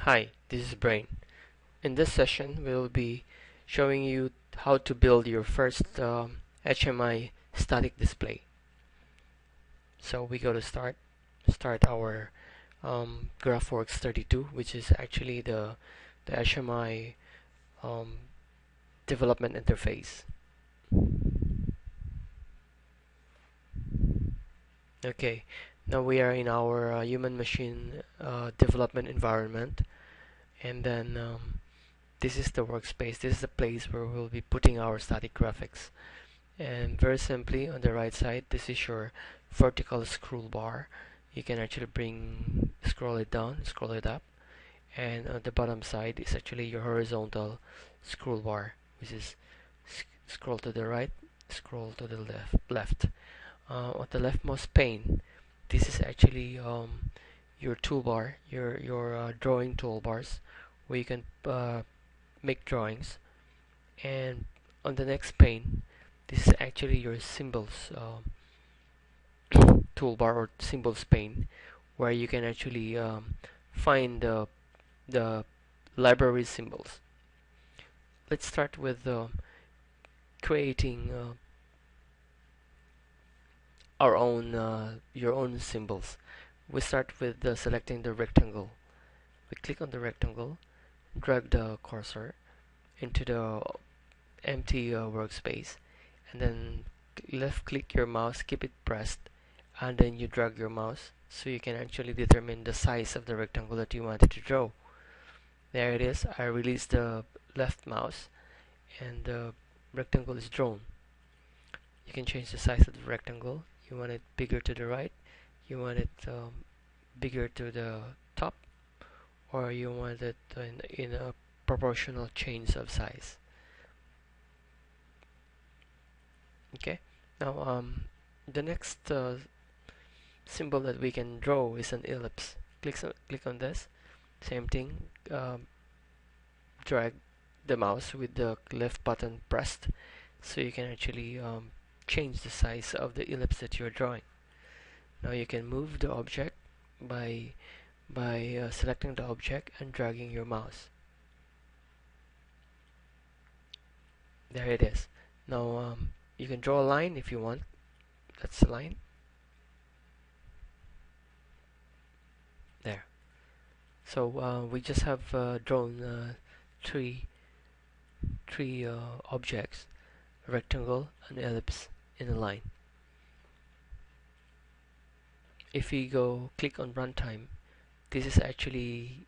Hi, this is Brain. In this session, we'll be showing you how to build your first HMI static display. So we go to start our GraphWorks 32, which is actually the HMI um, development interface. Okay, now we are in our human-machine development environment, and then this is the workspace. This is the place where we'll be putting our static graphics. And very simply, on the right side, this is your vertical scroll bar. You can actually scroll it down, scroll it up, and on the bottom side is actually your horizontal scroll bar, which is scroll to the right, scroll to the left. On the leftmost pane, this is actually your toolbar, your drawing toolbars, where you can make drawings. And on the next pane, this is actually your symbols toolbar or symbols pane, where you can actually find the library symbols. Let's start with creating our own your own symbols. We start with selecting the rectangle. We click on the rectangle, drag the cursor into the empty workspace, and then left click your mouse, keep it pressed, and then you drag your mouse so you can actually determine the size of the rectangle that you wanted to draw. There it is. I release the left mouse and the rectangle is drawn. You can change the size of the rectangle. You want it bigger to the right, you want it bigger to the top, or you want it in a proportional change of size. Okay, now the next symbol that we can draw is an ellipse. Click on this. Same thing. Drag the mouse with the left button pressed, so you can actually change the size of the ellipse that you're drawing. Now you can move the object by selecting the object and dragging your mouse. There it is. Now you can draw a line if you want. That's the line. There. So we just have drawn three objects: a rectangle, an ellipse, and a line. If we go click on runtime, this is actually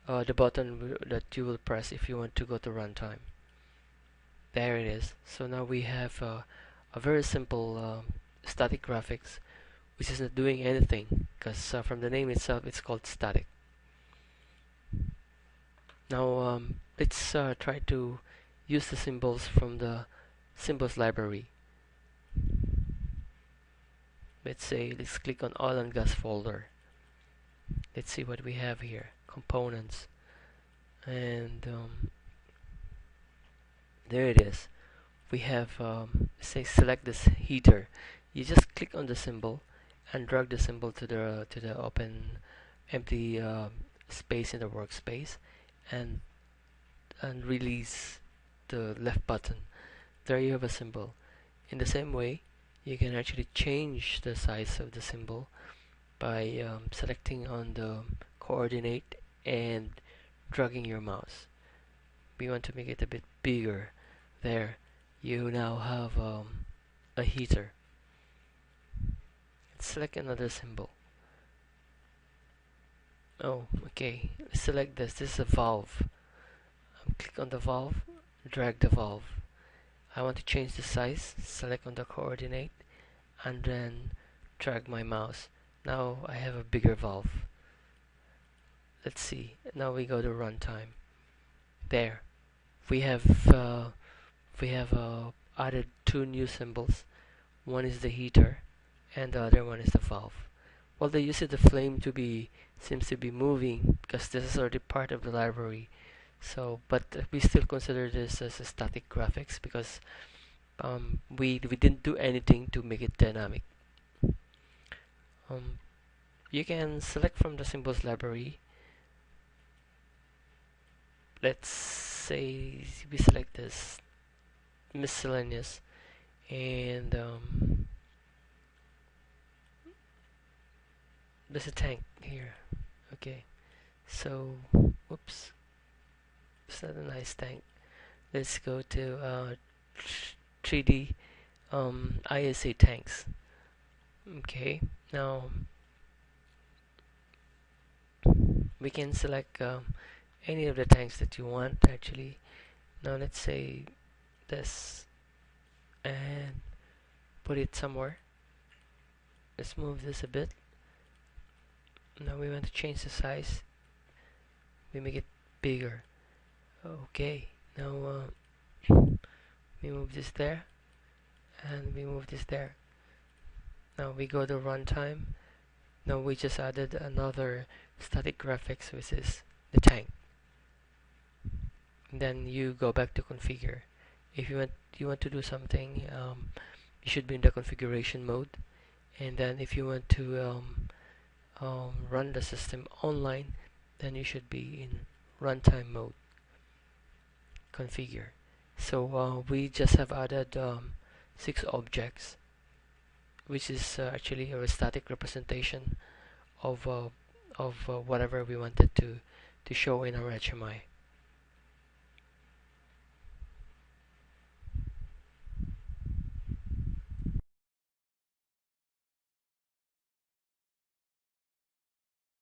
the button that you will press if you want to go to runtime. There it is. So now we have a very simple static graphics, which is not doing anything, because from the name itself it's called static. Now let's try to use the symbols from the symbols library. Let's click on oil and gas folder. Let's see what we have here. Components, and there it is. We have say select this heater. You just click on the symbol and drag the symbol to the open empty space in the workspace, and release the left button. There you have a symbol. In the same way, you can actually change the size of the symbol by selecting on the coordinate and dragging your mouse. We want to make it a bit bigger. There, you now have a heater. Let's select another symbol. Oh, okay. Select this. This is a valve. Click on the valve, drag the valve. I want to change the size. Select on the coordinate, and then drag my mouse. Now I have a bigger valve. Let's see. Now we go to runtime. There, we have added two new symbols. One is the heater, and the other one is the valve. Well, they use the flame seems to be moving because this is already part of the library. So, but we still consider this as a static graphics because we didn't do anything to make it dynamic. You can select from the symbols library let's say we select this miscellaneous, and there's a tank here. Okay, so whoops, it's not a nice tank. Let's go to 3D ISA tanks. Okay, now we can select any of the tanks that you want actually. Now let's say this and put it somewhere. Let's move this a bit. Now we want to change the size. We make it bigger. Okay, now we move this there and we move this there. Now we go to runtime. Now we just added another static graphics, which is the tank. And then you go back to configure. If you want to do something, you should be in the configuration mode. And then if you want to run the system online, then you should be in runtime mode. Configure. So we just have added 6 objects, which is actually a static representation of whatever we wanted to show in our HMI.